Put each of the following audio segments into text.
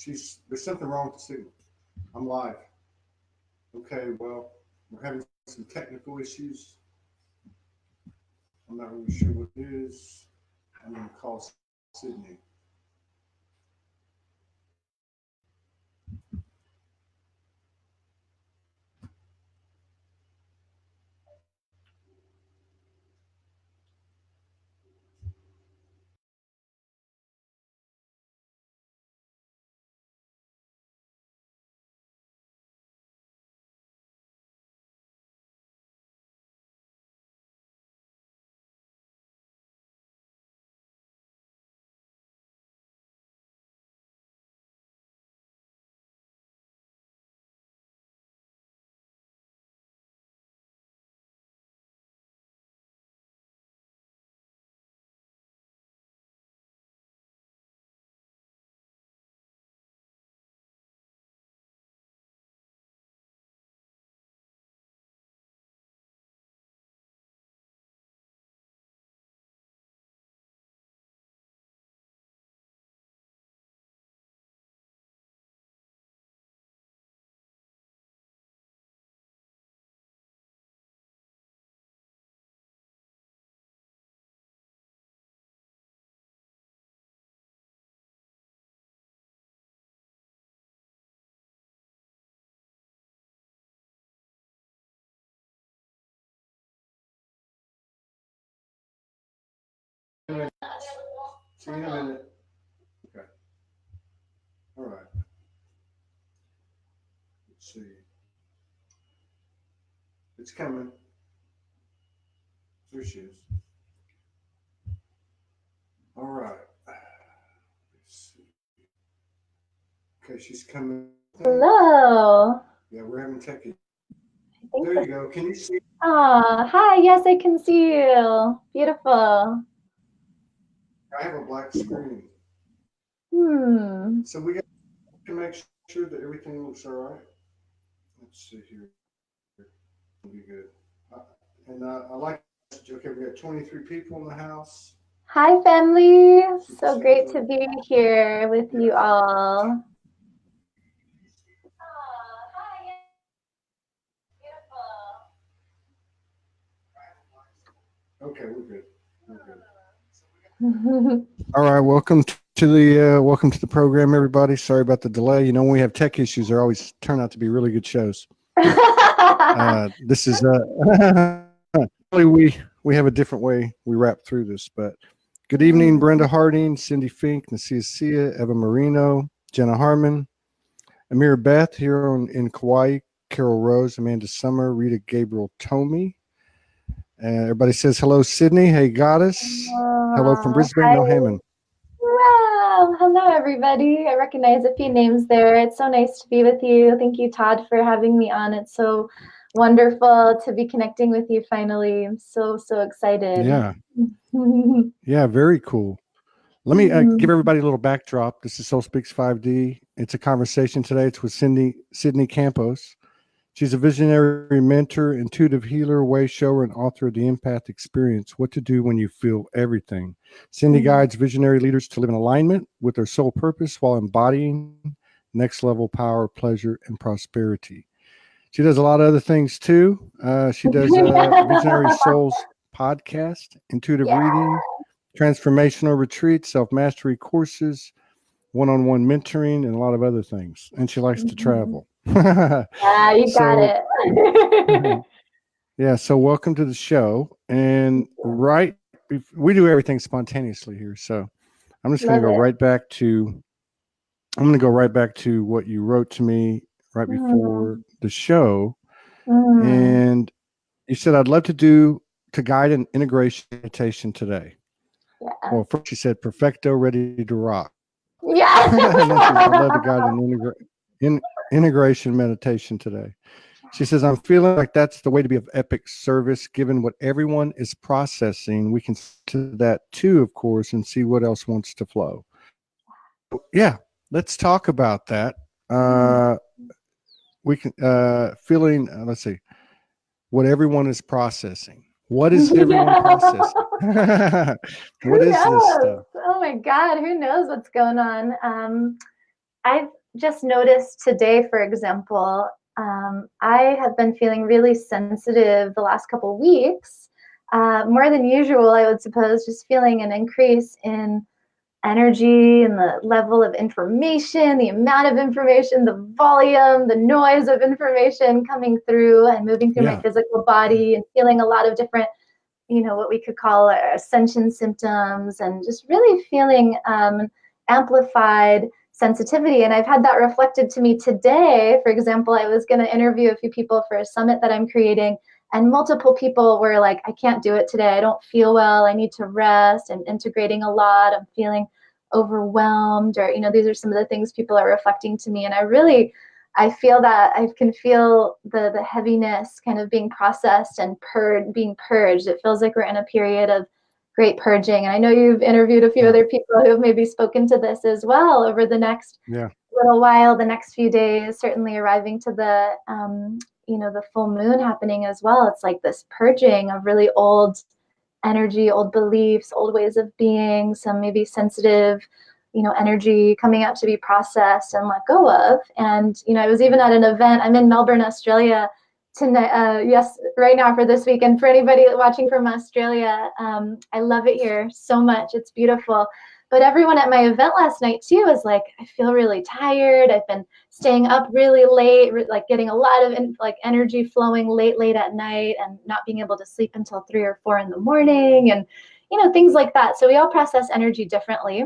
There's something wrong with the signal. I'm live. Okay, well, we're having some technical issues. I'm not really sure what it is. I'm going to call Sydney. See you in a minute. Okay. All right. Let's see. It's coming. There she is. All right. Let's see. Okay, she's coming. Hello. Yeah, we're having tech issues. There you go. Can you see? Oh, hi. Yes, I can see you. Beautiful. I have a black screen. So we got to make sure that everything looks all right. Let's see here. It'll be good. And I like this. Okay, we got 23 people in the house. Hi, family. So great to be here with you all. Okay, we're good. All right, welcome to the program, everybody. Sorry about the delay. You know, when we have tech issues, they always turn out to be really good shows. This is we have a different way we wrap through this. But good evening, Brenda Harding, Cindy Fink, Nasia Sia, Eva Marino, Jenna Harmon, Amira Beth here in Kauai, Carol Rose, Amanda Summer, Rita Gabriel Tomey. And everybody says hello, Sydney. Hey, Goddess. Hello from Brisbane, Mel Hammond. Wow. Hello, everybody. I recognize a few names there. It's so nice to be with you. Thank you, Todd, for having me on. It's so wonderful to be connecting with you finally. I'm so excited. Yeah. Yeah, very cool. Let me give everybody a little backdrop. This is Soul Speaks 5D. It's a conversation today. It's with Sydney Campos. She's a visionary mentor, intuitive healer, way shower, and author of The Empath Experience, What to Do When You Feel Everything. Cindy guides visionary leaders to live in alignment with their soul purpose while embodying next level power, pleasure, and prosperity. She does a lot of other things too. She does Visionary Souls podcast, intuitive reading, transformational retreats, self-mastery courses, one-on-one mentoring, and a lot of other things. And she likes to travel. Yeah, you got it. Yeah, so welcome to the show. And we do everything spontaneously here. So I'm just going to go right back to what you wrote to me right before the show. And you said, I'd love to guide an integration meditation today. Yeah. Well, first she said, perfecto, ready to rock. Yeah. And then she said, I'd love to guide an integration meditation today. She says, I'm feeling like that's the way to be of epic service, given what everyone is processing. We can to that too, of course, and see what else wants to flow. Yeah, let's talk about that. We can let's see, what everyone is processing. What is everyone processing? What is this stuff? Oh my God, who knows what's going on? I've just noticed today, for example, I have been feeling really sensitive the last couple weeks, more than usual, I would suppose, just feeling an increase in energy and the level of information, the amount of information, the volume, the noise of information coming through and moving through my physical body, and feeling a lot of different, what we could call ascension symptoms, and just really feeling amplified sensitivity. And I've had that reflected to me today. For example, I was going to interview a few people for a summit that I'm creating, and multiple people were like, I can't do it today. I don't feel well. I need to rest. I'm integrating a lot. I'm feeling overwhelmed, or, these are some of the things people are reflecting to me. And I feel that I can feel the heaviness kind of being processed and being purged. It feels like we're in a period of great purging. And I know you've interviewed a few other people who have maybe spoken to this as well over the next little while, the next few days, certainly arriving to the, the full moon happening as well. It's like this purging of really old energy, old beliefs, old ways of being, some maybe sensitive, energy coming up to be processed and let go of. And, I was even at an event. I'm in Melbourne, Australia tonight. Right now for this week. And for anybody watching from Australia, I love it here so much. It's beautiful. But everyone at my event last night too was like, I feel really tired. I've been staying up really late, like getting a lot of energy flowing late at night, and not being able to sleep until 3 or 4 in the morning, and things like that. So we all process energy differently.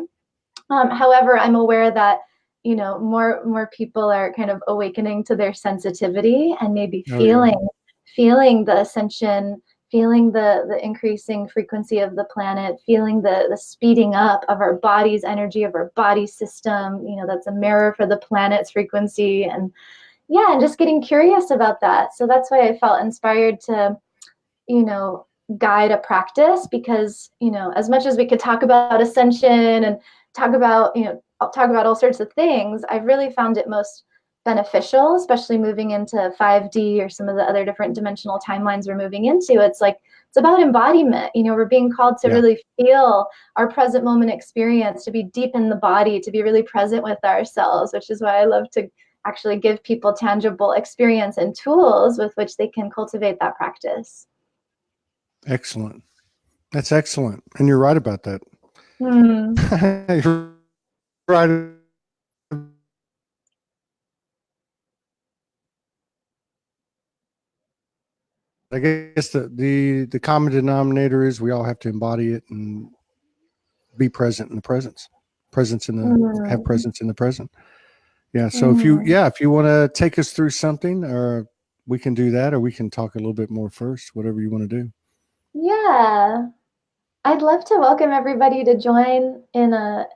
However, I'm aware that more people are kind of awakening to their sensitivity, and maybe feeling the ascension, feeling the increasing frequency of the planet, feeling the speeding up of our body's energy, of our body system, that's a mirror for the planet's frequency. And and just getting curious about that. So that's why I felt inspired to, guide a practice, because, as much as we could talk about ascension and talk about all sorts of things, I've really found it most beneficial, especially moving into 5D or some of the other different dimensional timelines we're moving into. It's about embodiment. We're being called to really feel our present moment experience, to be deep in the body, to be really present with ourselves, which is why I love to actually give people tangible experience and tools with which they can cultivate that practice. Excellent. That's excellent. And you're right about that. You're right. I guess the common denominator is we all have to embody it and be present in the presence. Have presence in the present. Yeah. So if you want to take us through something, or we can do that, or we can talk a little bit more first, whatever you want to do. Yeah. I'd love to welcome everybody to join in a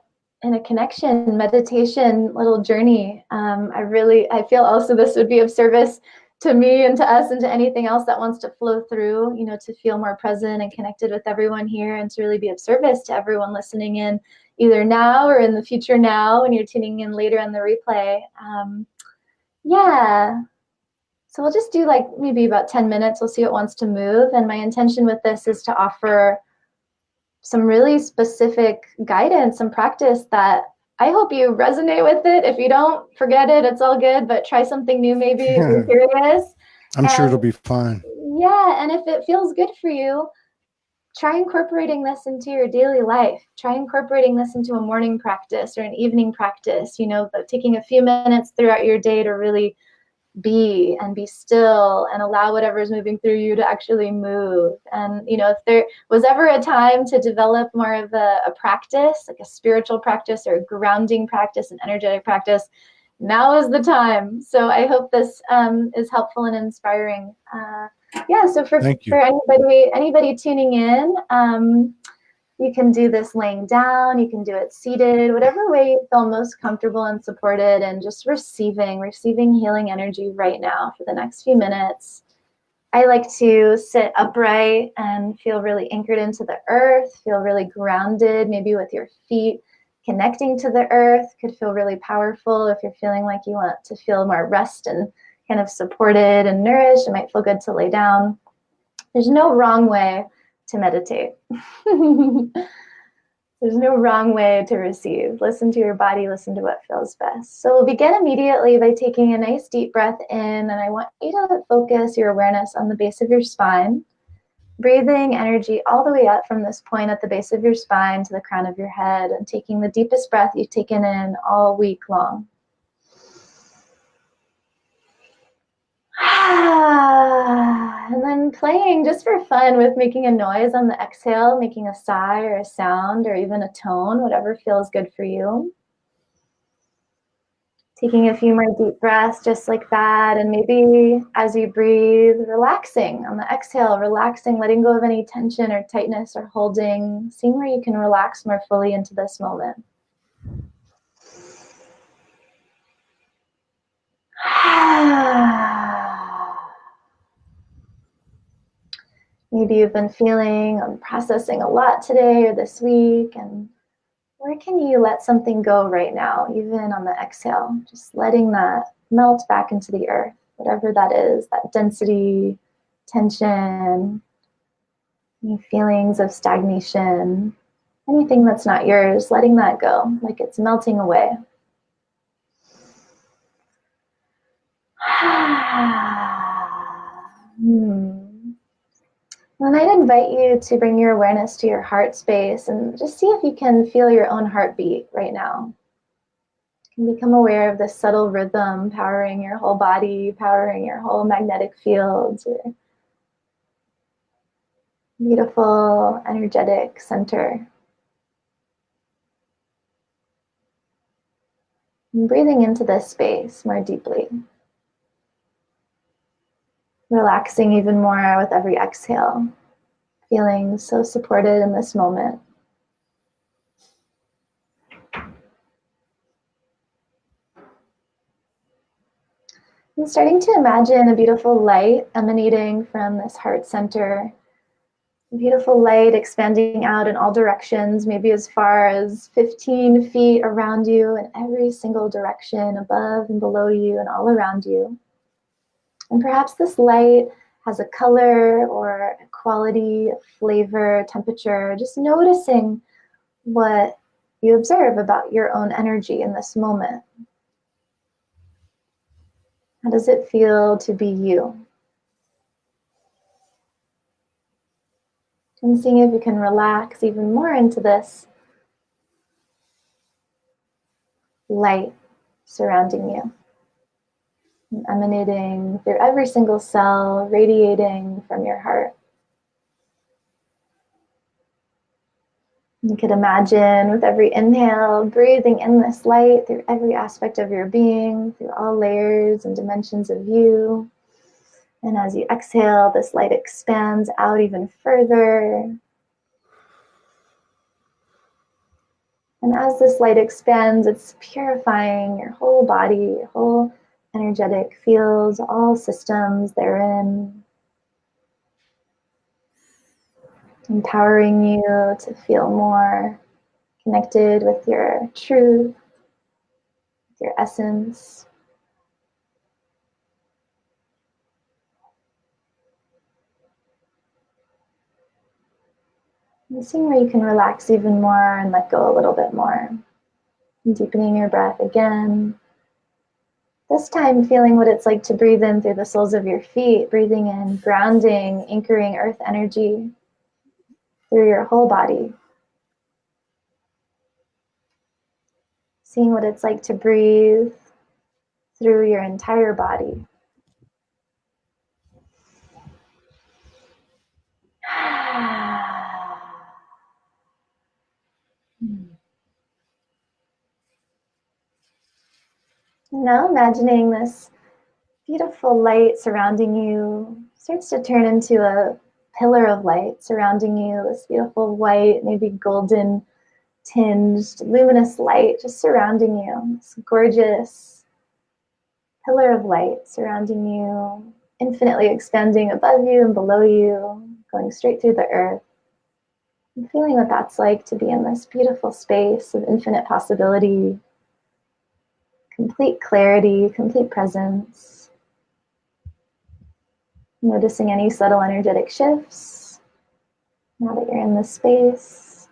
connection meditation little journey. I feel also this would be of service to me and to us and to anything else that wants to flow through, to feel more present and connected with everyone here, and to really be of service to everyone listening in, either now or in the future now when you're tuning in later on the replay. So we'll just do maybe about 10 minutes. We'll see what wants to move. And my intention with this is to offer some really specific guidance and practice that I hope you resonate with it. If you don't, forget it. It's all good, but try something new maybe if you're curious. I'm sure it'll be fine. Yeah, and if it feels good for you, try incorporating this into your daily life. Try incorporating this into a morning practice or an evening practice, taking a few minutes throughout your day to really be still and allow whatever's moving through you to actually move. And if there was ever a time to develop more of a practice, like a spiritual practice or a grounding practice, an energetic practice, now is the time. So I hope this is helpful and inspiring. So for anybody tuning in, you can do this laying down, you can do it seated, whatever way you feel most comfortable and supported, and just receiving healing energy right now for the next few minutes. I like to sit upright and feel really anchored into the earth, feel really grounded, maybe with your feet connecting to the earth. Could feel really powerful. If you're feeling like you want to feel more rest and kind of supported and nourished, it might feel good to lay down. There's no wrong way to meditate. There's no wrong way to receive. Listen to your body, listen to what feels best. So we'll begin immediately by taking a nice deep breath in, and I want you to focus your awareness on the base of your spine, breathing energy all the way up from this point at the base of your spine to the crown of your head, and taking the deepest breath you've taken in all week long. And then playing just for fun with making a noise on the exhale, making a sigh or a sound or even a tone, whatever feels good for you. Taking a few more deep breaths just like that, and maybe as you breathe, relaxing on the exhale, relaxing, letting go of any tension or tightness or holding, seeing where you can relax more fully into this moment. Maybe you've been feeling and processing a lot today or this week, and where can you let something go right now, even on the exhale? Just letting that melt back into the earth, whatever that is, that density, tension, any feelings of stagnation, anything that's not yours, letting that go, like it's melting away. And I'd invite you to bring your awareness to your heart space and just see if you can feel your own heartbeat right now. You can become aware of this subtle rhythm powering your whole body, powering your whole magnetic fields, your beautiful, energetic center. And breathing into this space more deeply. Relaxing even more with every exhale. Feeling so supported in this moment. And starting to imagine a beautiful light emanating from this heart center. A beautiful light expanding out in all directions, maybe as far as 15 feet around you in every single direction, above and below you and all around you. And perhaps this light has a color or a quality, a flavor, temperature, just noticing what you observe about your own energy in this moment. How does it feel to be you? And seeing if you can relax even more into this light surrounding you, and emanating through every single cell, radiating from your heart. You could imagine with every inhale, breathing in this light through every aspect of your being, through all layers and dimensions of you. And as you exhale, this light expands out even further. And as this light expands, it's purifying your whole body, your whole energetic fields, all systems therein. Empowering you to feel more connected with your truth, with your essence. And seeing where you can relax even more and let go a little bit more. And deepening your breath again. This time feeling what it's like to breathe in through the soles of your feet, breathing in, grounding, anchoring earth energy through your whole body. Seeing what it's like to breathe through your entire body. Now imagining this beautiful light surrounding you starts to turn into a pillar of light surrounding you, this beautiful white, maybe golden tinged, luminous light just surrounding you. This gorgeous pillar of light surrounding you, infinitely expanding above you and below you, going straight through the earth. And feeling what that's like to be in this beautiful space of infinite possibility, complete clarity, complete presence. Noticing any subtle energetic shifts now that you're in this space.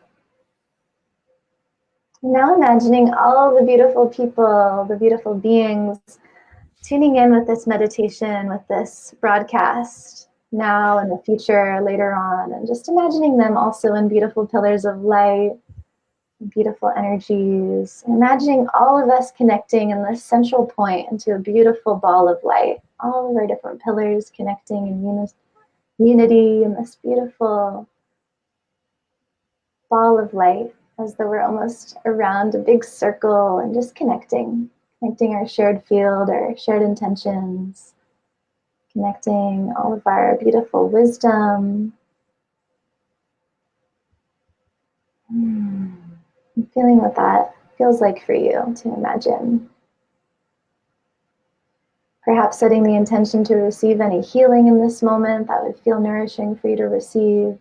Now imagining all the beautiful people, the beautiful beings tuning in with this meditation, with this broadcast now in the future, later on, and just imagining them also in beautiful pillars of light, beautiful energies, imagining all of us connecting in this central point into a beautiful ball of light, all of our different pillars connecting in unity in this beautiful ball of light, as though we're almost around a big circle and just connecting our shared field, our shared intentions, connecting all of our beautiful wisdom. I'm feeling what that feels like for you to imagine. Perhaps setting the intention to receive any healing in this moment that would feel nourishing for you to receive.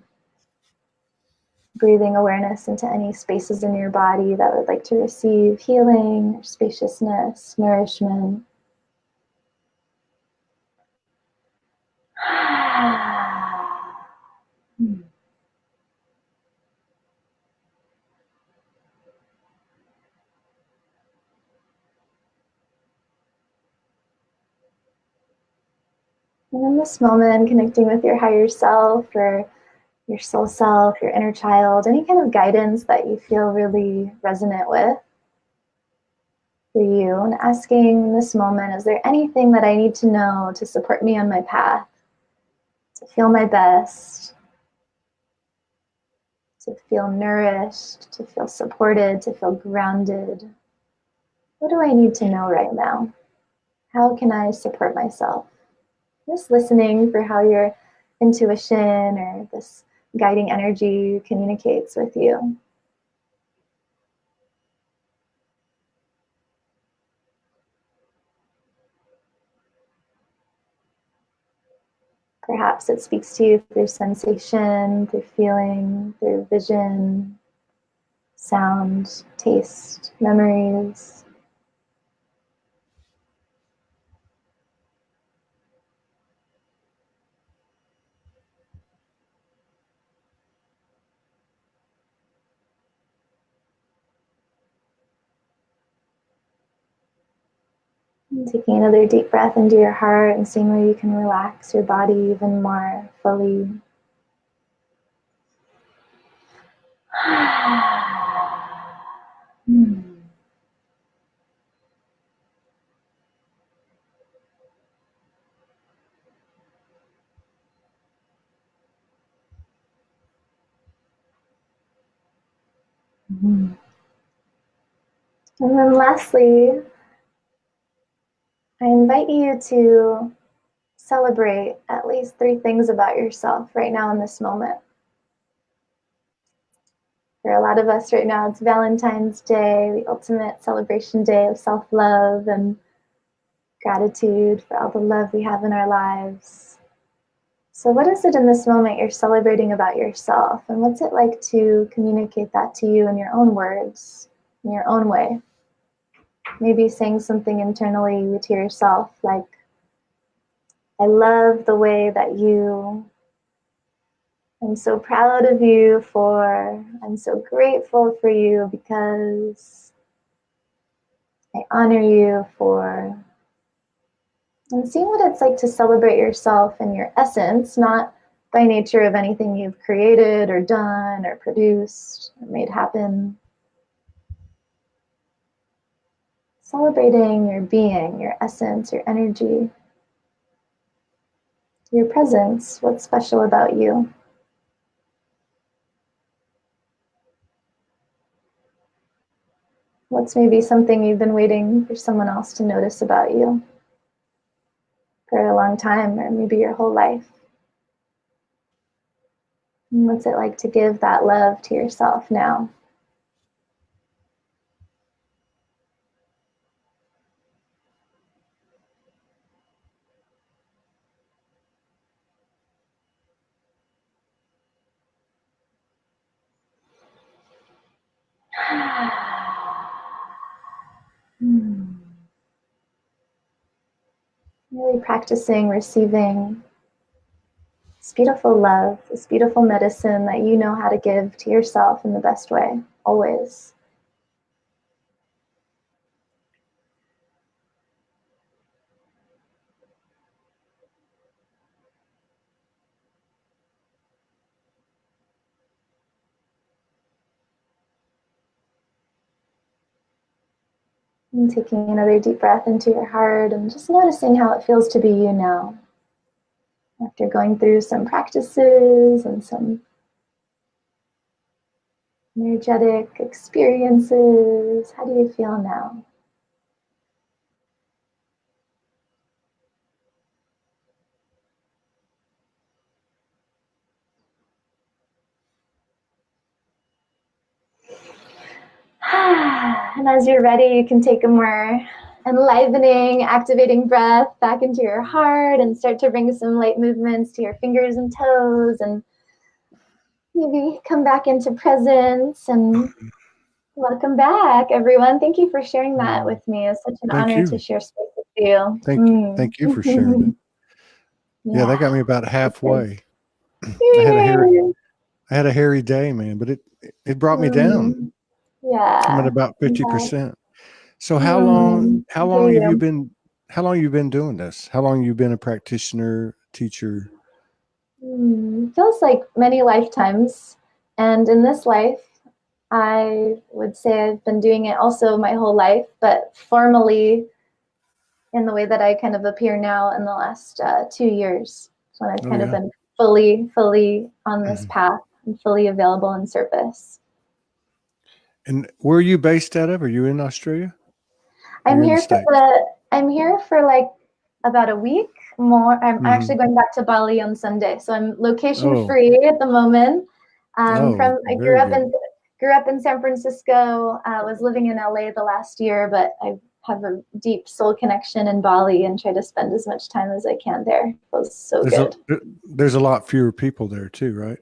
Breathing awareness into any spaces in your body that would like to receive healing, or spaciousness, nourishment. And in this moment, connecting with your higher self or your soul self, your inner child, any kind of guidance that you feel really resonant with for you, and asking in this moment, is there anything that I need to know to support me on my path, to feel my best, to feel nourished, to feel supported, to feel grounded? What do I need to know right now? How can I support myself? Just listening for how your intuition or this guiding energy communicates with you. Perhaps it speaks to you through sensation, through feeling, through vision, sound, taste, memories. And taking another deep breath into your heart and seeing where you can relax your body even more fully. And then lastly, I invite you to celebrate at least 3 things about yourself right now in this moment. For a lot of us right now, it's Valentine's Day, the ultimate celebration day of self-love and gratitude for all the love we have in our lives. So what is it in this moment you're celebrating about yourself? And what's it like to communicate that to you in your own words, in your own way? Maybe saying something internally to yourself like, I love the way that I'm so proud of you for, I'm so grateful for you because I honor you for. And seeing what it's like to celebrate yourself in your essence, not by nature of anything you've created or done or produced or made happen. Celebrating your being, your essence, your energy, your presence, what's special about you. What's maybe something you've been waiting for someone else to notice about you for a long time, or maybe your whole life. And what's it like to give that love to yourself now? Really practicing receiving this beautiful love, this beautiful medicine that you know how to give to yourself in the best way, always. And taking another deep breath into your heart and just noticing how it feels to be you now. After going through some practices and some energetic experiences, how do you feel now? And as you're ready, you can take a more enlivening, activating breath back into your heart and start to bring some light movements to your fingers and toes, and maybe come back into presence. And welcome back, everyone. Thank you for sharing that with me. It's such an Thank honor you. to share space with you. Thank you for sharing it. Yeah, that got me about halfway. I had a hairy day, man, but it brought me down. Yeah. I'm at about 50%. So how long have you been doing this? How long have you been a practitioner, teacher? Feels like many lifetimes. And in this life, I would say I've been doing it also my whole life, but formally in the way that I kind of appear now in the last 2 years. So I've kind of been fully on this path and fully available in service. And where are you based out of? Are you in Australia? I'm here for like about a week more. I'm actually going back to Bali on Sunday, so I'm location free at the moment. I grew up in San Francisco. Was living in LA the last year, but I have a deep soul connection in Bali and try to spend as much time as I can there. It feels so good. There's a lot fewer people there too, right?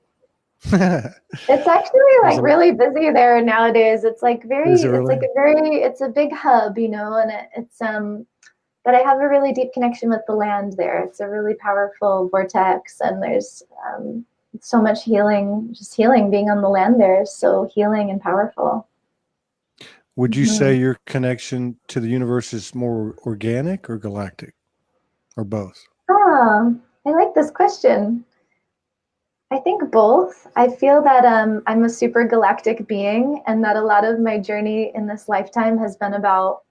It's actually like really busy there nowadays. It's like it's a big hub, you know, and it's but I have a really deep connection with the land there. It's a really powerful vortex, and there's so much healing, just healing. Being on the land there is so healing and powerful. Would you say your connection to the universe is more organic or galactic, or both? I like this question. I think both. I feel that I'm a super galactic being, and that a lot of my journey in this lifetime has been about,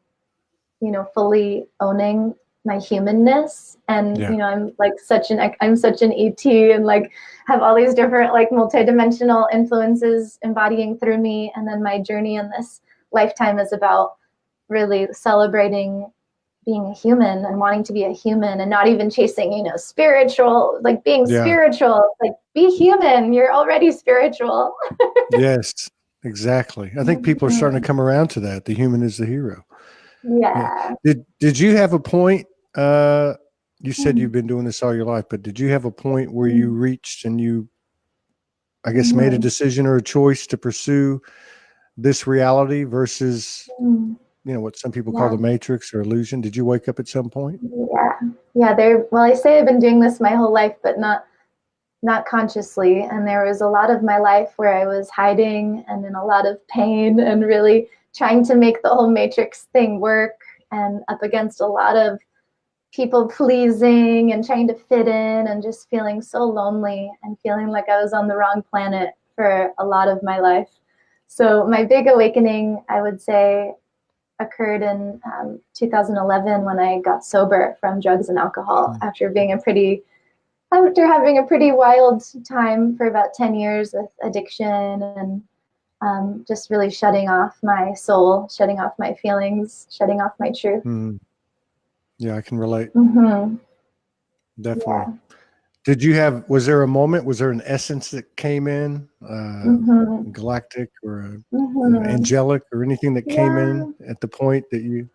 you know, fully owning my humanness. And you know, I'm such an ET, and like have all these different like multidimensional influences embodying through me. And then my journey in this lifetime is about really celebrating being a human and wanting to be a human, and not even chasing, you know, spiritual, like being spiritual. Like, be human, you're already spiritual. Yes, exactly. I think people are starting to come around to that. The human is the hero. Yeah. Did you have a point? You said you've been doing this all your life, but did you have a point where you reached and you, I guess, made a decision or a choice to pursue this reality versus, you know, what some people call the matrix or illusion? Did you wake up at some point? Yeah. Well, I say I've been doing this my whole life, but not consciously. And there was a lot of my life where I was hiding and in a lot of pain and really trying to make the whole matrix thing work, and up against a lot of people pleasing and trying to fit in, and just feeling so lonely and feeling like I was on the wrong planet for a lot of my life. So my big awakening, I would say, occurred in 2011 when I got sober from drugs and alcohol after having a pretty wild time for about 10 years with addiction, and just really shutting off my soul, shutting off my feelings, shutting off my truth. Yeah, I can relate. Definitely. Yeah. Was there a moment, was there an essence that came in, galactic or angelic or anything that came in at the point that you,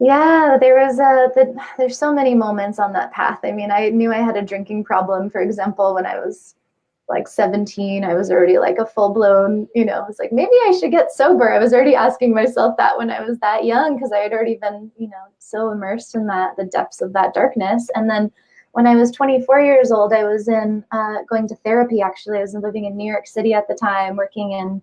Yeah, there's so many moments on that path. I mean, I knew I had a drinking problem, for example, when I was like 17. I was already like a full-blown, you know, I was like, maybe I should get sober. I was already asking myself that when I was that young, because I had already been, you know, so immersed in the depths of that darkness. And then when I was 24 years old, I was going to therapy, actually. I was living in New York City at the time, working in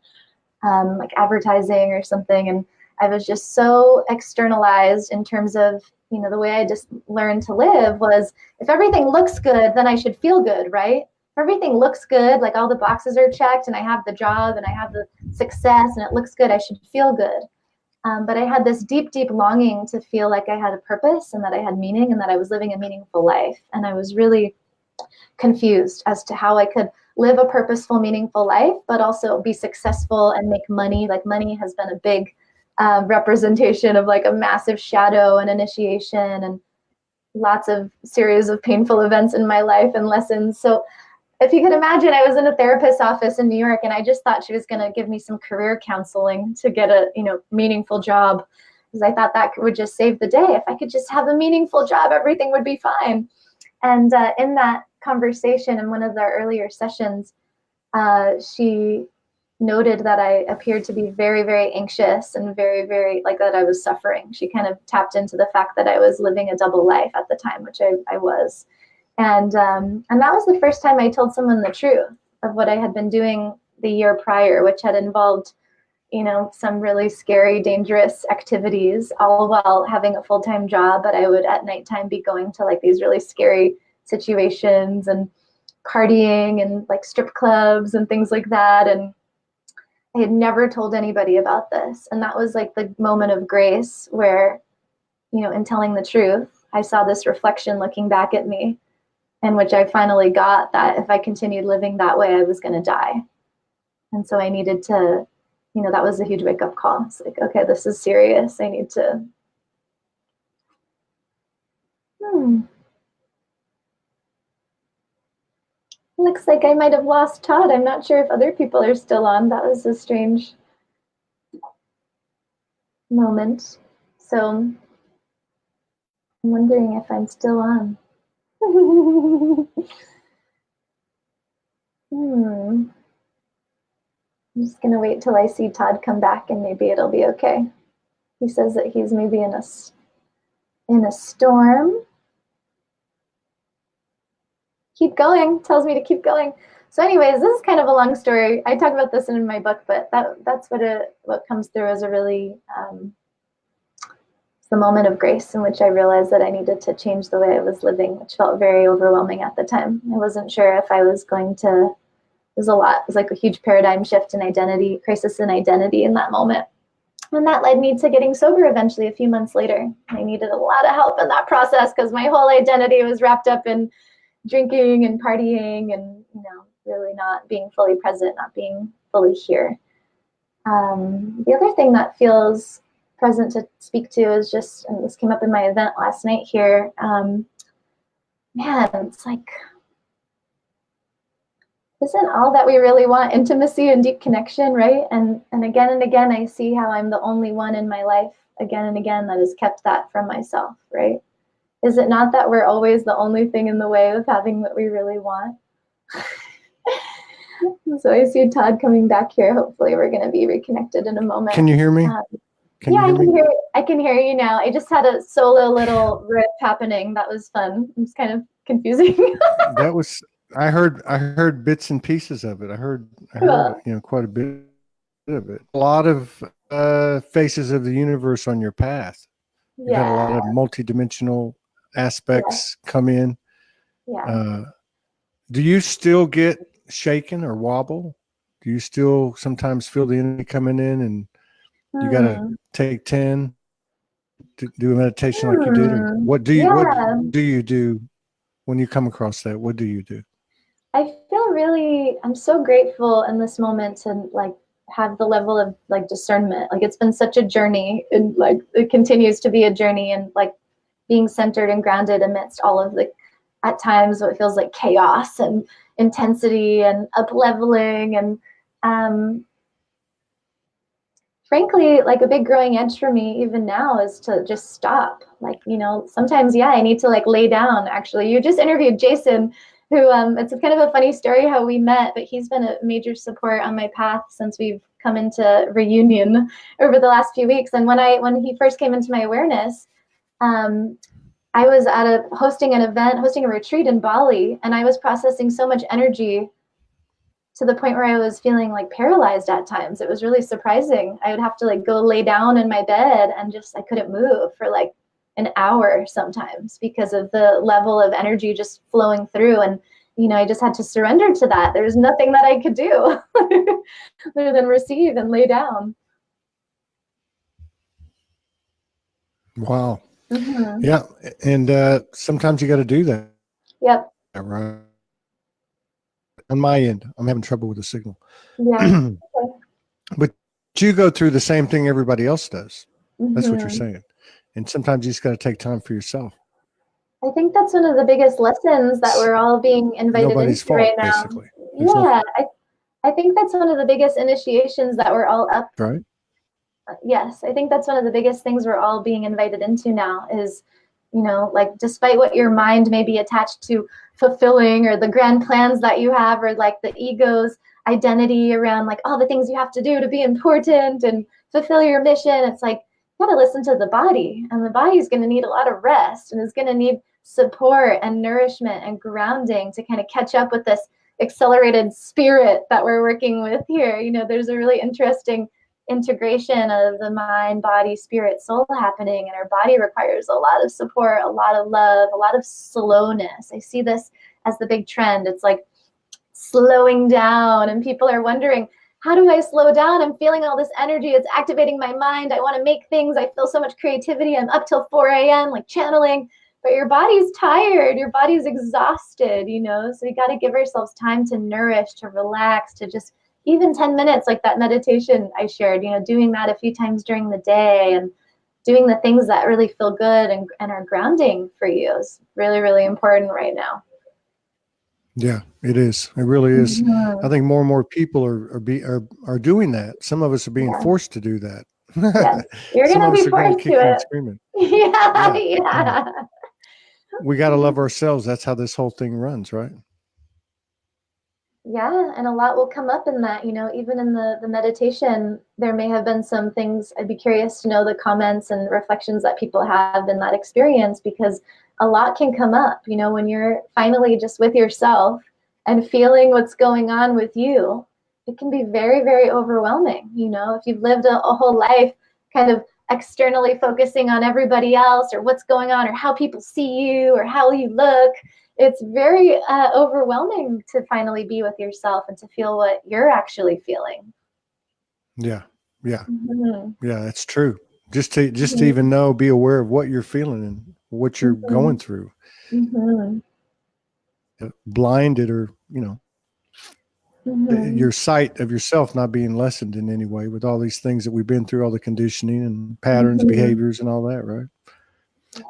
like advertising or something. And I was just so externalized in terms of, you know, the way I just learned to live was, if everything looks good, then I should feel good, right? If everything looks good, like all the boxes are checked and I have the job and I have the success and it looks good, I should feel good. But I had this deep, deep longing to feel like I had a purpose and that I had meaning and that I was living a meaningful life. And I was really confused as to how I could live a purposeful, meaningful life, but also be successful and make money. Like money has been a big representation of like a massive shadow and initiation and lots of series of painful events in my life and lessons. So if you could imagine, I was in a therapist's office in New York, and I just thought she was going to give me some career counseling to get a meaningful job, because I thought that would just save the day. If I could just have a meaningful job, everything would be fine. And in that conversation, in one of the earlier sessions, she noted that I appeared to be very, very anxious and very, very like that I was suffering. She kind of tapped into the fact that I was living a double life at the time, which I was. And that was the first time I told someone the truth of what I had been doing the year prior, which had involved, some really scary, dangerous activities, all while having a full-time job. But I would at nighttime be going to like these really scary situations and partying and like strip clubs and things like that. And I had never told anybody about this. And that was like the moment of grace where, in telling the truth, I saw this reflection looking back at me, in which I finally got that if I continued living that way, I was going to die. And so I needed to, that was a huge wake-up call. It's like, okay, this is serious. I need to. Looks like I might have lost Todd. I'm not sure if other people are still on. That was a strange moment. So I'm wondering if I'm still on. I'm just going to wait till I see Todd come back and maybe it'll be okay. He says that he's maybe in a storm. Keep going, tells me to keep going. So anyways, this is kind of a long story. I talk about this in my book, but that's what comes through as a really the moment of grace in which I realized that I needed to change the way I was living, which felt very overwhelming at the time. I wasn't sure if I was going to, it was a lot. It was like a huge paradigm shift in identity, crisis in identity in that moment. And that led me to getting sober eventually a few months later. I needed a lot of help in that process because my whole identity was wrapped up in drinking and partying and, really not being fully present, not being fully here. The other thing that feels present to speak to is just, and this came up in my event last night here, it's like, isn't all that we really want intimacy and deep connection, right? And again, I see how I'm the only one in my life again and again that has kept that from myself, right? Is it not that we're always the only thing in the way of having what we really want? So I see Todd coming back here. Hopefully we're going to be reconnected in a moment. Can you hear me? I can hear you now. I just had a solo little riff happening. That was fun. It was kind of confusing. I heard bits and pieces of it. I heard quite a bit of it. A lot of faces of the universe on your path. You've had a lot of multidimensional aspects come in. Yeah. Do you still get shaken or wobble? Do you still sometimes feel the enemy coming in and you got to take 10 to do a meditation like you did? Or what do you do when you come across that? What do you do? I feel I'm so grateful in this moment to like have the level of like discernment. Like it's been such a journey and like it continues to be a journey, and like being centered and grounded amidst all of the, at times what feels like chaos and intensity and up leveling. And frankly, like a big growing edge for me even now is to just stop. Like, sometimes, I need to like lay down. Actually, you just interviewed Jason, who it's kind of a funny story how we met, but he's been a major support on my path since we've come into reunion over the last few weeks. And when he first came into my awareness, I was hosting a retreat in Bali, and I was processing so much energy to the point where I was feeling like paralyzed at times. It was really surprising. I would have to like go lay down in my bed and just, I couldn't move for like an hour sometimes because of the level of energy just flowing through. And, I just had to surrender to that. There was nothing that I could do other than receive and lay down. Wow. Mm-hmm. Yeah. And sometimes you got to do that. Yep. Right. On my end, I'm having trouble with the signal. Yeah. Okay. But you go through the same thing everybody else does. That's what you're Mm-hmm. saying. And sometimes you just got to take time for yourself. I think that's one of the biggest lessons that It's we're all being invited nobody's into right fault, now. basically. There's no, Yeah, I think that's one of the biggest initiations that we're all up. right? Yes, I think that's one of the biggest things we're all being invited into now is, like despite what your mind may be attached to fulfilling or the grand plans that you have or like the ego's identity around like all the things you have to do to be important and fulfill your mission, it's like you got to listen to the body, and the body's going to need a lot of rest and is going to need support and nourishment and grounding to kind of catch up with this accelerated spirit that we're working with here. There's a really interesting integration of the mind, body, spirit, soul happening, and our body requires a lot of support, a lot of love, a lot of slowness. I see this as the big trend. It's like slowing down, and people are wondering, how do I slow down? I'm feeling all this energy. It's activating my mind. I want to make things. I feel so much creativity. I'm up till 4 a.m. like channeling, but your body's tired. Your body's exhausted, So we got to give ourselves time to nourish, to relax, to just even 10 minutes, like that meditation I shared, doing that a few times during the day and doing the things that really feel good and are grounding for you is really, really important right now. Yeah, it is. It really is. Mm-hmm. I think more and more people are doing that. Some of us are being forced to do that. Yes, you're Some going of to us be are going forced to kicking and it. screaming. Yeah, Yeah. yeah. We got to love ourselves. That's how this whole thing runs, right? Yeah, and a lot will come up in that, even in the meditation, there may have been some things. I'd be curious to know the comments and reflections that people have in that experience, because a lot can come up, when you're finally just with yourself and feeling what's going on with you. It can be very, very overwhelming. If you've lived a whole life kind of externally focusing on everybody else or what's going on or how people see you or how you look, it's very overwhelming to finally be with yourself and to feel what you're actually feeling. Yeah. Yeah. Mm-hmm. Yeah, that's true. Just to Mm-hmm. even know, be aware of what you're feeling and what you're going through. Mm-hmm. Blinded or, Mm-hmm. your sight of yourself not being lessened in any way with all these things that we've been through, all the conditioning and patterns, Mm-hmm. behaviors, and all that, right?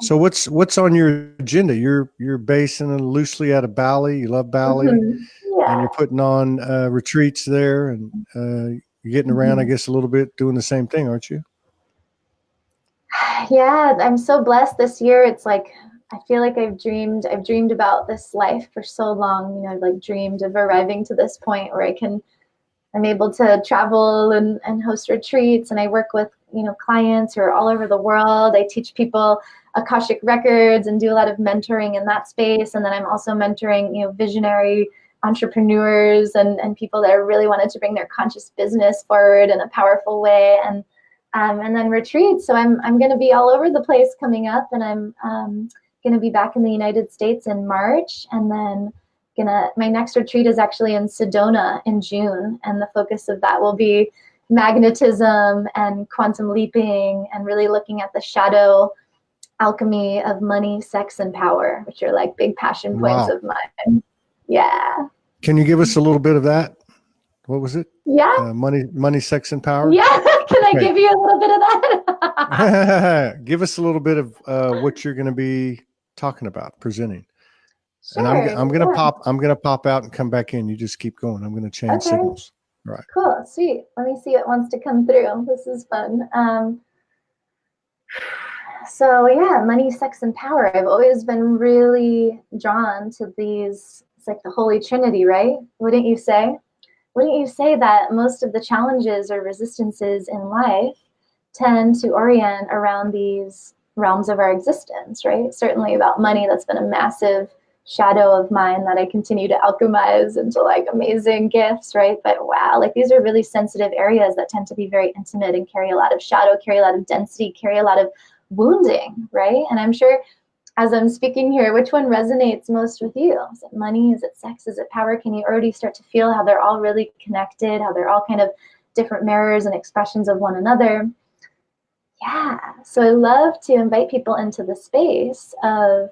So what's on your agenda? You're basing it loosely out of Bali. You love Bali, Mm-hmm. Yeah. and you're putting on retreats there, and you're getting around, I guess, a little bit, doing the same thing, aren't you? Yeah, I'm so blessed this year. It's like I feel like I've dreamed about this life for so long. I've like dreamed of arriving to this point where I'm able to travel and host retreats, and I work with, clients who are all over the world. I teach people Akashic records and do a lot of mentoring in that space. And then I'm also mentoring, visionary entrepreneurs and people that really wanted to bring their conscious business forward in a powerful way. And then retreats. So I'm going to be all over the place coming up, and I'm going to be back in the United States in March, and then my next retreat is actually in Sedona in June, and the focus of that will be magnetism and quantum leaping and really looking at the shadow alchemy of money, sex, and power, which are like big passion points Wow. of mine. Yeah. Can you give us a little bit of that? What was it? Yeah. Money, sex, and power. Yeah. Can I Okay. give you a little bit of that? Give us a little bit of what you're going to be talking about, presenting. Sure. And I'm gonna Yeah. pop out and come back in. You just keep going. I'm gonna change signals. Right. Cool. Sweet. Let me see what wants to come through. This is fun. So yeah, money, sex, and power. I've always been really drawn to these. It's like the Holy Trinity, right? Wouldn't you say? Wouldn't you say that most of the challenges or resistances in life tend to orient around these realms of our existence, right? Certainly about money, that's been a massive shadow of mine that I continue to alchemize into like amazing gifts, right? But wow, like these are really sensitive areas that tend to be very intimate and carry a lot of shadow, carry a lot of density, carry a lot of wounding, right? And I'm sure as I'm speaking here, which one resonates most with you? Is it money? Is it sex? Is it power? Can you already start to feel how they're all really connected, how they're all kind of different mirrors and expressions of one another? Yeah, so I love to invite people into the space of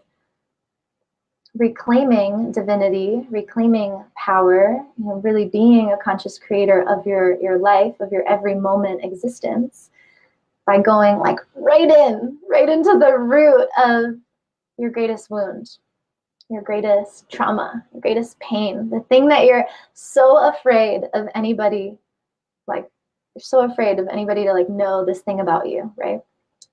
reclaiming divinity, reclaiming power, really being a conscious creator of your life, of your every moment existence, by going like right into the root of your greatest wound, your greatest trauma, your greatest pain, the thing that you're so afraid of anybody, like you're so afraid of anybody to like know this thing about you, right?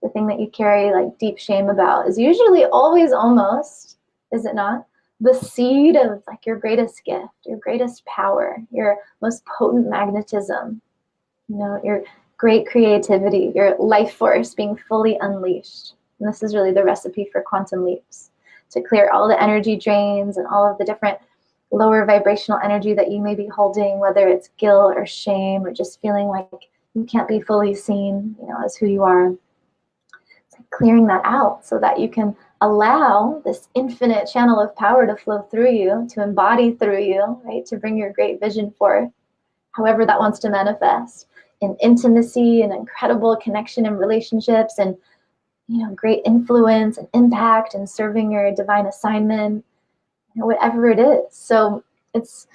The thing that you carry like deep shame about is usually always almost, is it not, the seed of like your greatest gift, your greatest power, your most potent magnetism, your great creativity, your life force being fully unleashed. And this is really the recipe for quantum leaps, to clear all the energy drains and all of the different lower vibrational energy that you may be holding, whether it's guilt or shame or just feeling like you can't be fully seen, as who you are. It's like clearing that out so that you can allow this infinite channel of power to flow through you, to embody through you, right? To bring your great vision forth, however that wants to manifest, in intimacy and incredible connection and relationships, and great influence and impact, and serving your divine assignment, whatever it is. So it's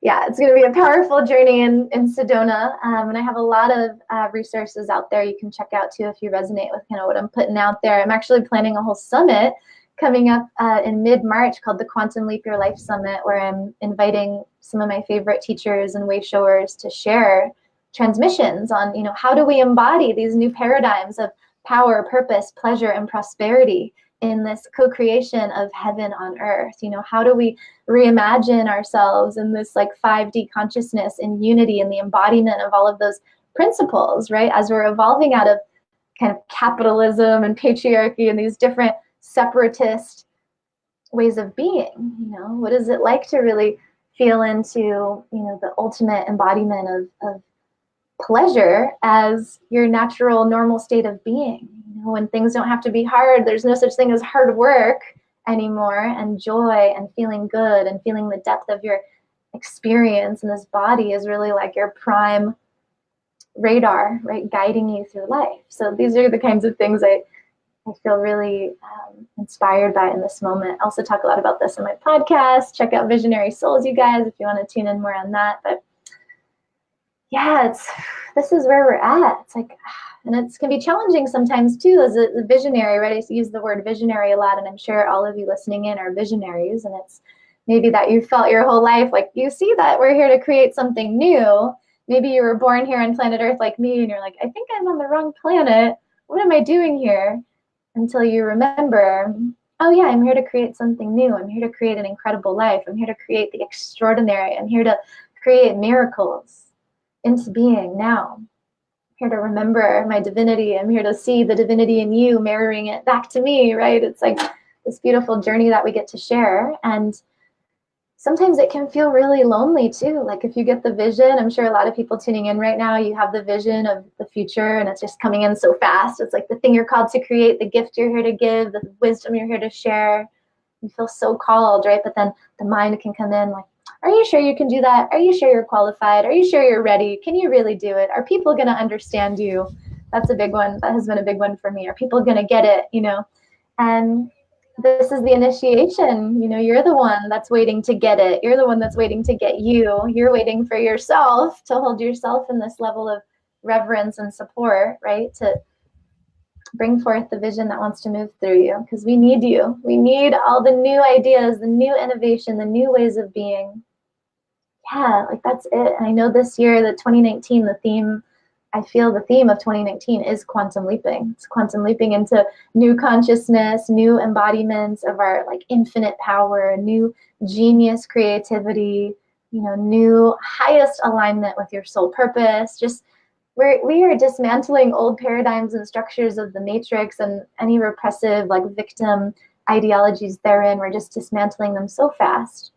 going to be a powerful journey in Sedona, and I have a lot of resources out there you can check out too if you resonate with what I'm putting out there. I'm actually planning a whole summit coming up in mid-March called the Quantum Leap Your Life Summit, where I'm inviting some of my favorite teachers and way showers to share transmissions on how do we embody these new paradigms of power, purpose, pleasure, and prosperity in this co-creation of heaven on earth. How do we reimagine ourselves in this like 5D consciousness in unity and the embodiment of all of those principles, right? As we're evolving out of kind of capitalism and patriarchy and these different separatist ways of being, what is it like to really feel into, the ultimate embodiment of pleasure as your natural, normal state of being. When things don't have to be hard, there's no such thing as hard work anymore, and joy and feeling good and feeling the depth of your experience in this body is really like your prime radar, right, guiding you through life. So these are the kinds of things I feel really inspired by in this moment. I also talk a lot about this in my podcast. Check out Visionary Souls, you guys, if you want to tune in more on that. But yeah, this is where we're at. It's like, and it can be challenging sometimes too as a visionary, right? I use the word visionary a lot, and I'm sure all of you listening in are visionaries, and it's maybe that you felt your whole life like you see that we're here to create something new. Maybe you were born here on planet Earth like me, and you're like, I think I'm on the wrong planet. What am I doing here? Until you remember, oh yeah, I'm here to create something new. I'm here to create an incredible life. I'm here to create the extraordinary. I'm here to create miracles into being now. I'm here to remember my divinity. I'm here to see the divinity in you, mirroring it back to me, right? It's like this beautiful journey that we get to share. And sometimes it can feel really lonely too. Like if you get the vision, I'm sure a lot of people tuning in right now, you have the vision of the future and it's just coming in so fast. It's like the thing you're called to create, the gift you're here to give, the wisdom you're here to share. You feel so called, right? But then the mind can come in like, are you sure you can do that? Are you sure you're qualified? Are you sure you're ready? Can you really do it? Are people going to understand you? That's a big one. That has been a big one for me. Are people going to get it? And this is the initiation. You're the one that's waiting to get it. You're the one that's waiting to get you. You're waiting for yourself to hold yourself in this level of reverence and support, right? To bring forth the vision that wants to move through you, because we need you. We need all the new ideas, the new innovation, the new ways of being. Yeah, like that's it. And I know this year, the 2019, I feel the theme of 2019 is quantum leaping. It's quantum leaping into new consciousness, new embodiments of our like infinite power, new genius creativity, new highest alignment with your soul purpose. Just we are dismantling old paradigms and structures of the matrix and any repressive like victim ideologies therein. We're just dismantling them so fast.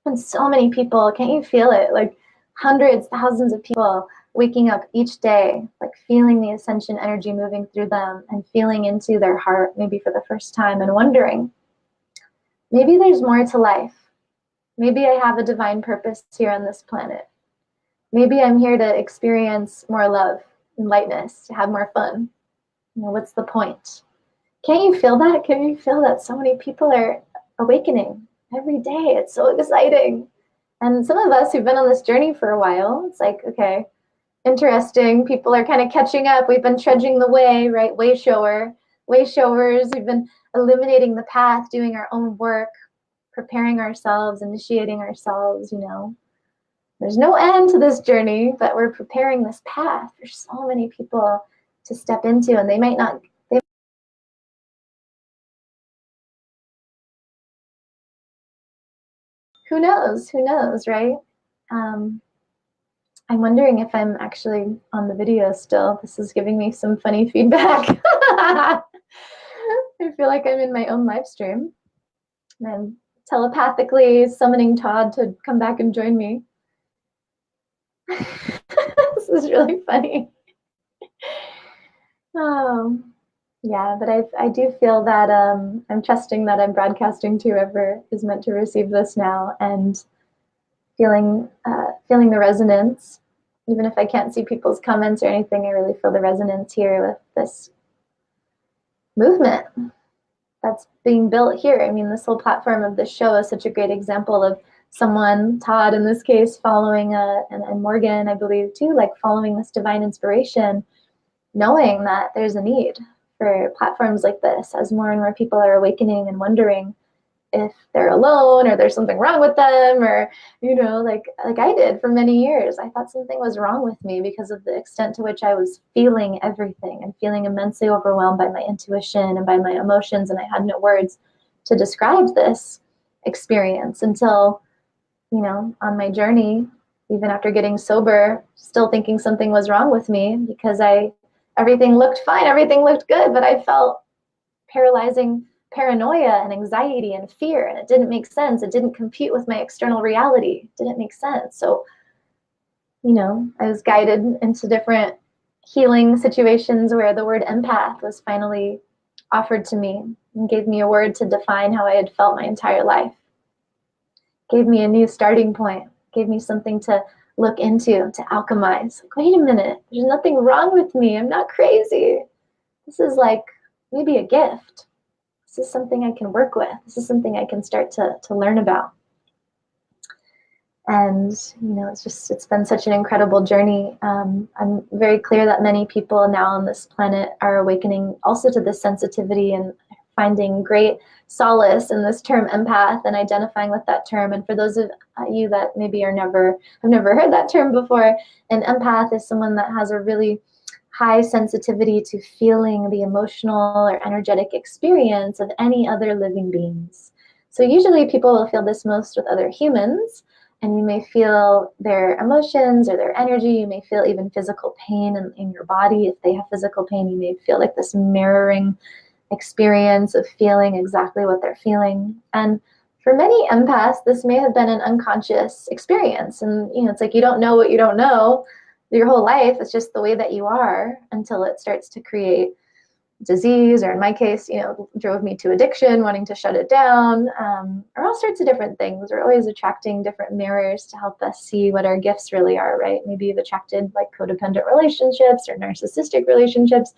And so many people, can't you feel it? Like hundreds, thousands of people waking up each day, like feeling the ascension energy moving through them and feeling into their heart, maybe for the first time, and wondering, maybe there's more to life. Maybe I have a divine purpose here on this planet. Maybe I'm here to experience more love and lightness, to have more fun. What's the point? Can't you feel that? Can you feel that so many people are awakening every day? It's so exciting. And some of us who've been on this journey for a while, it's like, okay, interesting. People are kind of catching up. We've been trudging the way, right? Way showers. We've been illuminating the path, doing our own work, preparing ourselves, initiating ourselves, There's no end to this journey, but we're preparing this path for so many people to step into, and they might not. Who knows? Who knows, right? I'm wondering if I'm actually on the video still. This is giving me some funny feedback. I feel like I'm in my own live stream. I'm telepathically summoning Todd to come back and join me. This is really funny. Oh, yeah, but I do feel that I'm trusting that I'm broadcasting to whoever is meant to receive this now, and feeling the resonance. Even if I can't see people's comments or anything, I really feel the resonance here with this movement that's being built here. I mean, this whole platform of this show is such a great example of someone, Todd in this case, following and Morgan, I believe too, like following this divine inspiration, knowing that there's a need for platforms like this as more and more people are awakening and wondering if they're alone or there's something wrong with them, or like I did for many years. I thought something was wrong with me because of the extent to which I was feeling everything and feeling immensely overwhelmed by my intuition and by my emotions, and I had no words to describe this experience until on my journey, even after getting sober, still thinking something was wrong with me because everything looked fine, everything looked good, but I felt paralyzing paranoia and anxiety and fear, and it didn't make sense. It didn't compute with my external reality. It didn't make sense. So, I was guided into different healing situations where the word empath was finally offered to me and gave me a word to define how I had felt my entire life. Gave me a new starting point, gave me something to look into, to alchemize. Like, wait a minute, there's nothing wrong with me. I'm not crazy. This is like maybe a gift. This is something I can work with. This is something I can start to learn about. And, it's been such an incredible journey. I'm very clear that many people now on this planet are awakening also to this sensitivity and finding great solace in this term empath and identifying with that term. And for those of you that maybe have never heard that term before, an empath is someone that has a really high sensitivity to feeling the emotional or energetic experience of any other living beings. So usually people will feel this most with other humans, and you may feel their emotions or their energy. You may feel even physical pain in your body. If they have physical pain, you may feel like this mirroring experience of feeling exactly what they're feeling. And for many empaths, this may have been an unconscious experience. And, it's like you don't know what you don't know your whole life. It's just the way that you are until it starts to create disease, or in my case, drove me to addiction, wanting to shut it down, or all sorts of different things. We're always attracting different mirrors to help us see what our gifts really are, right? Maybe you've attracted like codependent relationships or narcissistic relationships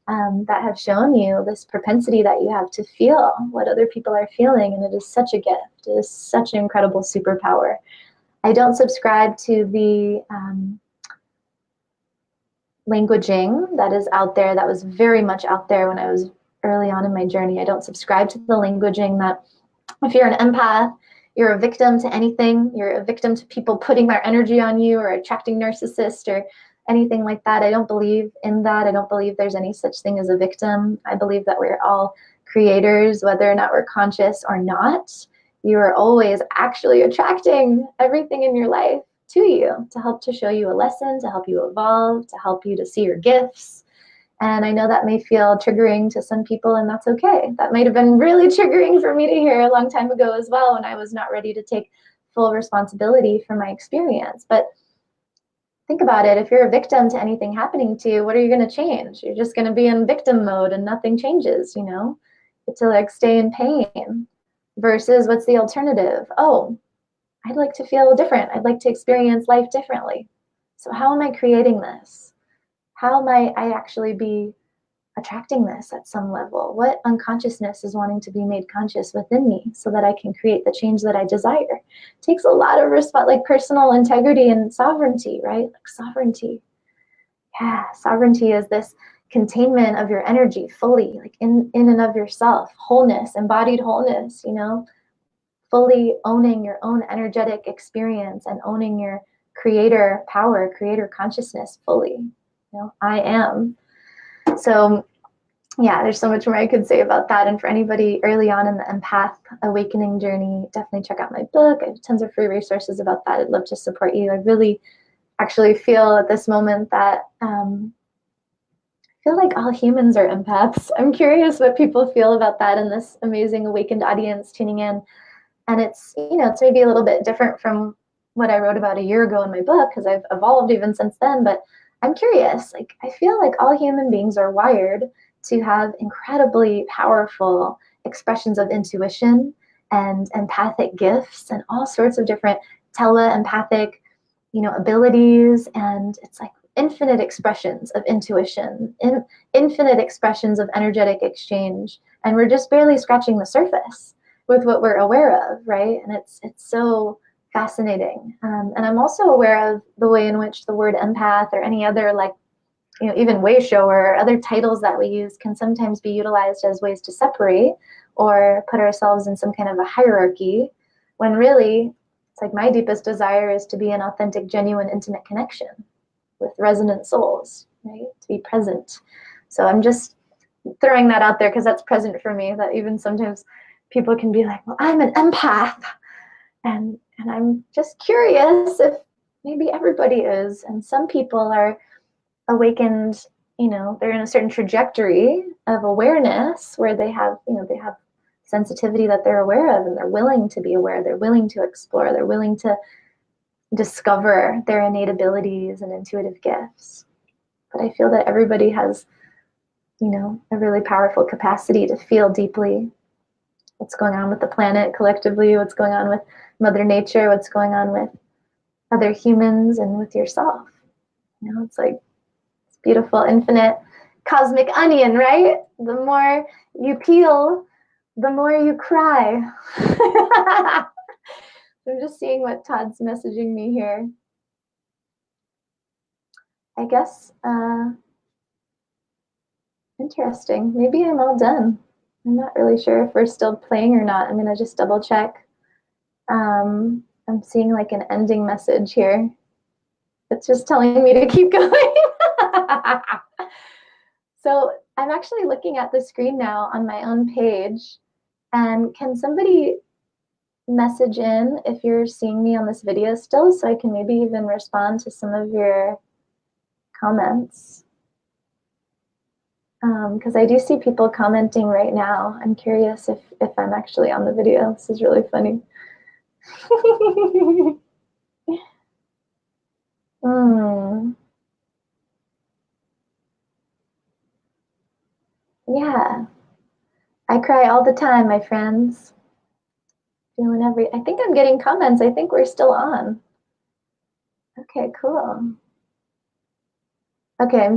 that have shown you this propensity that you have to feel what other people are feeling. And it is such a gift. It is such an incredible superpower. I don't subscribe to the languaging that is out there, that was very much out there when I was early on in my journey. I don't subscribe to the languaging that if you're an empath, you're a victim to anything. You're a victim to people putting their energy on you or attracting narcissists or anything like that. I don't believe in that. I don't believe there's any such thing as a victim. I believe that we're all creators, whether or not we're conscious or not. You are always actually attracting everything in your life to you to help to show you a lesson, to help you evolve, to help you to see your gifts. And I know that may feel triggering to some people, and that's okay. That might have been really triggering for me to hear a long time ago as well, when I was not ready to take full responsibility for my experience. But think about it. If you're a victim to anything happening to you, what are you going to change? You're just going to be in victim mode and nothing changes, to like stay in pain. Versus what's the alternative? Oh, I'd like to feel different. I'd like to experience life differently. So how am I creating this? How might I actually be attracting this at some level? What unconsciousness is wanting to be made conscious within me so that I can create the change that I desire? It takes a lot of like personal integrity and sovereignty, right? Like sovereignty. Yeah, sovereignty is this containment of your energy fully, like in and of yourself, wholeness, embodied wholeness, you know, fully owning your own energetic experience and owning your creator power, creator consciousness fully. You know, I am. So yeah, there's so much more I could say about that. And for anybody early on in the empath awakening journey, definitely check out my book. I have tons of free resources about that. I'd love to support you. I really actually feel at this moment that I feel like all humans are empaths. I'm curious what people feel about that in this amazing awakened audience tuning in. And it's, you know, it's maybe a little bit different from what I wrote about a year ago in my book, because I've evolved even since then. But I'm curious, like, I feel like all human beings are wired to have incredibly powerful expressions of intuition and empathic gifts and all sorts of different tele-empathic, you know, abilities. And it's like infinite expressions of intuition, infinite expressions of energetic exchange. And we're just barely scratching the surface with what we're aware of, right? And it's so fascinating. And I'm also aware of the way in which the word empath or any other, like, you know, even way shower, other titles that we use can sometimes be utilized as ways to separate or put ourselves in some kind of a hierarchy, when really it's like my deepest desire is to be in authentic, genuine, intimate connection with resonant souls, right? To be present. So I'm just throwing that out there because that's present for me, that even sometimes people can be like, well, I'm an empath. And I'm just curious if maybe everybody is. And some people are awakened, you know, they're in a certain trajectory of awareness where they have, you know, they have sensitivity that they're aware of, and they're willing to be aware, they're willing to explore, they're willing to discover their innate abilities and intuitive gifts. But I feel that everybody has, you know, a really powerful capacity to feel deeply what's going on with the planet collectively, what's going on with Mother Nature, what's going on with other humans and with yourself. You know, it's like this beautiful, infinite, cosmic onion, right? The more you peel, the more you cry. I'm just seeing what Todd's messaging me here. I guess, interesting. Maybe I'm all done. I'm not really sure if we're still playing or not. I'm going to just double check. I'm seeing like an ending message here. It's just telling me to keep going. So I'm actually looking at the screen now on my own page. And can somebody message in if you're seeing me on this video still, so I can maybe even respond to some of your comments? Because I do see people commenting right now. I'm curious if I'm actually on the video. This is really funny. Yeah, I cry all the time, my friends. Feeling I think I'm getting comments. I think we're still on. Okay, cool. Okay, I'm